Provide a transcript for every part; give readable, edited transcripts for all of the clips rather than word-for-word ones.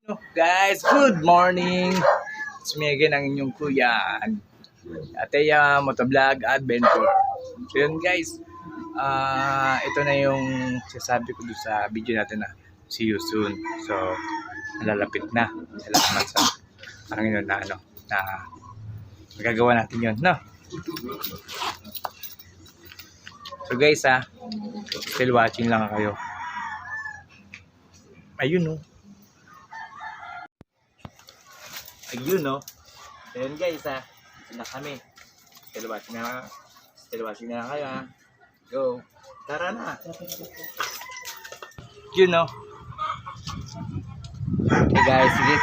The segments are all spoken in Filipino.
Guys, good morning! It's me again, ang inyong kuya, Ateya Motovlog Adventure. So yun guys, ito na yung sasabi ko doon sa video natin na see you soon. So, nalalapit na. Salamat sa Panginoon na na magagawa natin yun, no? So guys still watching lang kayo. Ayun no. Ayun no. Ayun guys ito na kami. Still watching na kayo Go. Tara na. Yun no. Okay guys, sige.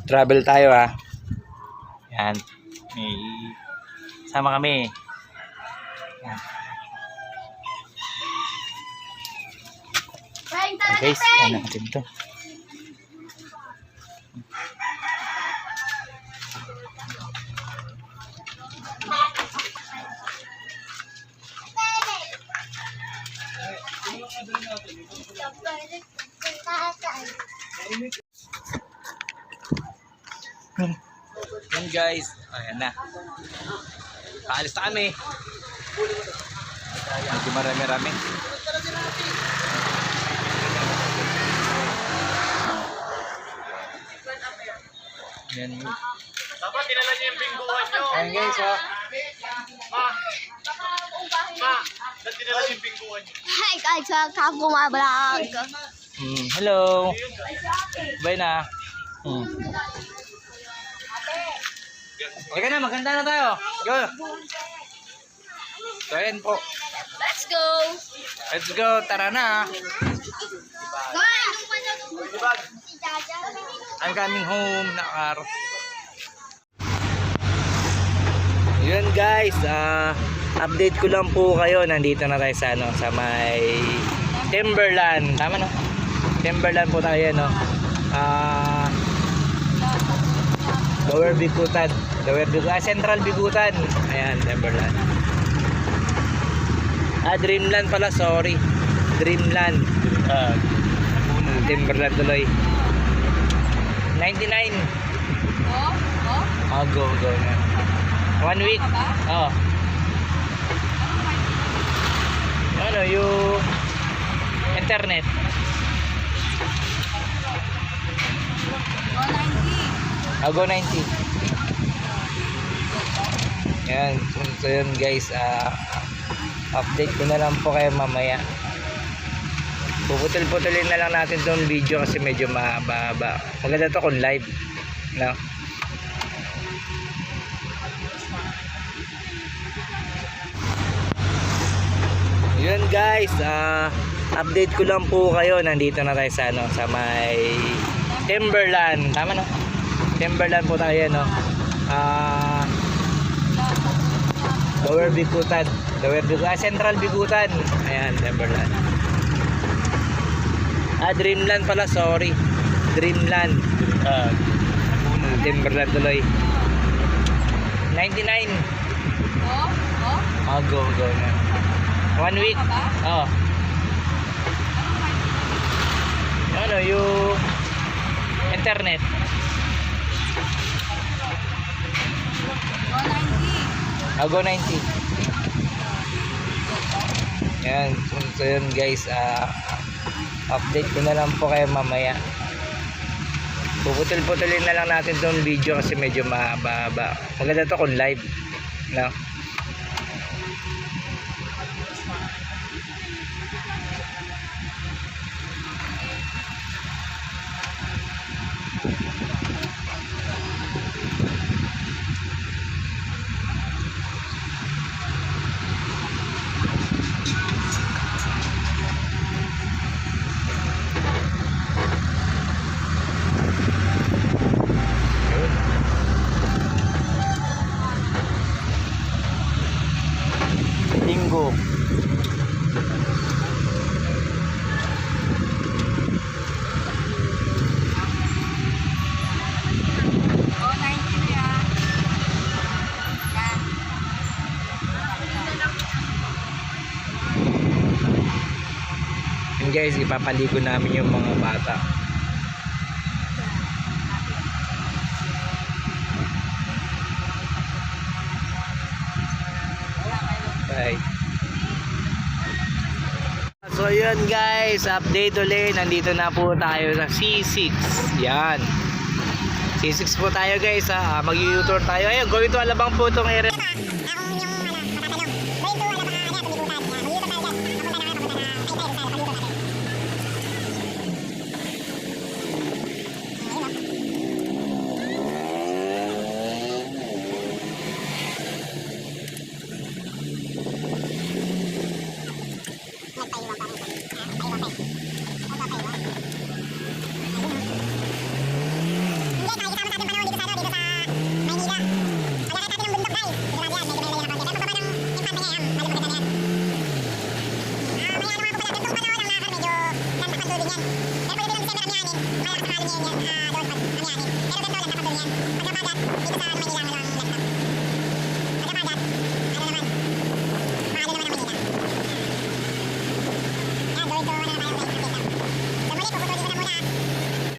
Travel tayo Yan. May sama kami. Yan. Guys, ano natin ito? Yan guys, ayan na. Paalis na kami. Medyo marami-rami. Yan. Dapat dinala niyo yung bingguan nyo. Ayan guys Dapat dinala niyo yung bingguan nyo. Hi guys, welcome to my vlog. Hello. Bye na. Okay na, maganda na tayo. Go. So ayan po. Let's go. Let's go, tara na. I'm coming home na car. Yun guys, update ko lang po kayo. Nandito na tayo sa sa may Timberland. Tama no? Timberland po tayo Lower Bigutan. Central Bigutan. Ayan, Timberland. Dreamland pala, sorry. Dreamland. Timberland tuloy. 99. Go na. 1 week. Ano yung internet? Go 90. Yan. So yun guys, update ko na lang po kayo mamaya. Puputol-putulin na lang natin itong video kasi medyo mahaba. Maganda to kung live, no? Yun guys, update ko lang po kayo. Nandito na tayo sa sa may Timberland. Tama no? Timberland po tayo Lower Bigutan. Central Bigutan. Ayan, Timberland. Dreamland pala, sorry. Dreamland. Timberland tuloy. 99. Go na. 1 week. Ano yung internet? Go 90. Yan. So yun guys, update ko na lang po kayo mamaya. Puputol-putulin na lang natin itong video kasi medyo mahaba. Maganda to kung live, no? Linggo. guys, ipapaligo namin yung mga bata. yun guys, update ulit. Nandito na po tayo sa C6. Yan. C6 po tayo guys ha. Mag-U-turn tayo. Ayun, going to Alabang po itong area.